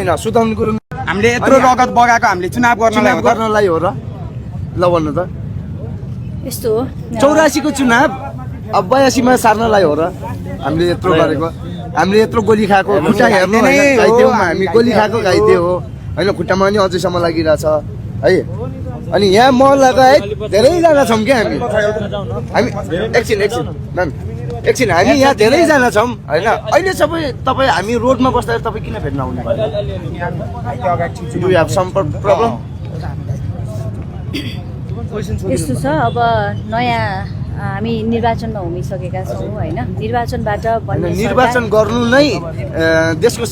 हैन सुदाउन गुरुङ हामीले यत्रो रगत बगाएको हामीले चुनाव गर्नलाई हो र ल भन्नु त यस्तो हो 84 को चुनाव अब 82 मा सार्नलाई हो र हामीले यत्रो गरेको हामीले यत्रो गोली खाएको खुट्टा हेर्नु हैन गाइदेऊ हामी गोली खाएको गाइदेऊ हो हैन खुट्टामा पनि अझैसम्म लागिरहेछ है अनि यहाँ म लगायत धेरै जना छौं के हामी एकछिन मैम एकछिन हामी यहाँ धेरै जना छौं हैन अहिले सबै तपाई हामी रोडमा बस्दा तपाई किन भेट्न आउने do you have some problem यस्तो छ अब नयाँ हामी निर्वाचनमा हुमिसकेका छौँ हैन निर्वाचनबाट निर्वाचन गर्नु नै देशको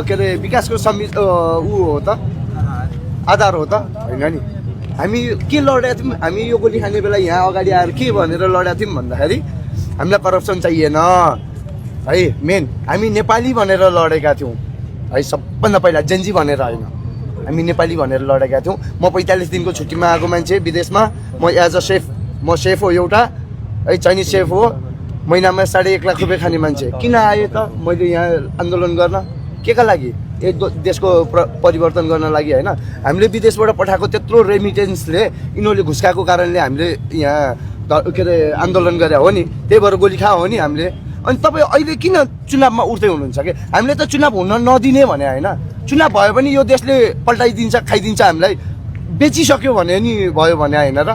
के रे विकासको उ हो त आधार हो त हैन नि हामी के लडेका थियौं हामी यो गोली खाने बेला यहाँ अगाडि आएर के भनेर लडेका थियौं भन्दाखेरि हामीलाई करप्सन चाहिएन है मेन हामी नेपाली भनेर लडेका थियौं है सबभन्दा पहिला जेन्जी भनेर हैन हामी नेपाली भनेर लडेका थियौं म 45 दिनको छुट्टीमा आएको मान्छे विदेशमा म एज अ सेफ म सेफ हो एउटा है चाइनिज सेफ हो महिनामा 1.5 लाख रुपैयाँ खाने मान्छे किन आए त मैले यहाँ आन्दोलन गर्न केका लागि देशको परिवर्तन गर्न लागि हैन हामीले विदेशबाट पठाएको त्यत्रो रेमिटेन्सले इनोले घुस्काएको कारणले हामीले यहाँ के रे आन्दोलन गरे हो नि त्यही भएर गोली खा हो नि हामीले अनि तपाई अहिले किन चुनावमा उठ्दै हुनुहुन्छ के हामीले त चुनाव हुन नदिने भने हैन चुनाव भयो पनि यो देशले पल्टाइदिन्छ खाइदिन्छ हामीलाई बेचिसक्यो भने नि भयो भने हैन र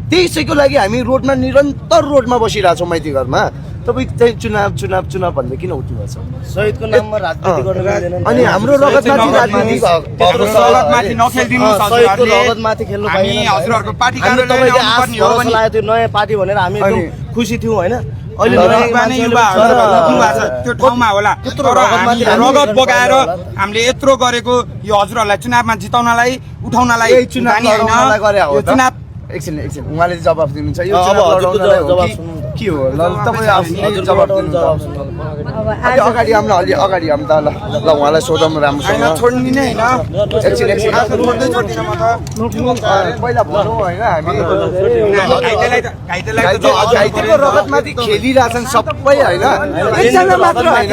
त्यसैको लागि हामी रोडमा निरन्तर रोडमा बसिरहेछौँ माइती घरमा तपाई चाहिँ चुनाव भन्दै किन उठ्नु भएको छ शहीदको नाममा राजनीति गर्न मिल्दैन अनि हाम्रो रगतमाथि राजनीति त्यत्रो रगतमाथि नखेल्दिनु शहीदको रगतमाथि खेल्नु हामी पाइएन हजुरहरुको पार्टी तपाईले आश भरोसा लाग्यो त्यो नयाँ पार्टी भनेर हामी एकदम खुसी थियौं हैन अहिले त्यो ठाउँमा होला रगत बगाएर हामीले यत्रो गरेको यो हजुरहरुलाई चुनावमा जिताउनलाई उठाउनलाई चुनाव एकछिन उहाँले जवाफ दिनुहुन्छ यो चुनाव लडाउनलाई हो के हो ल तपाई आफै जवाफ दिनुहुन्छ अगाडि आउन अलि अगाडि आउँ त ल उहाँलाई सोधौँ राम्रोसँग छोड्दिने हैन एकछिन पहिला भनौँ हैन हामी घाइतेको रगतमाथि खेलिरहेछन् सबै हैन एकजना मात्र हैन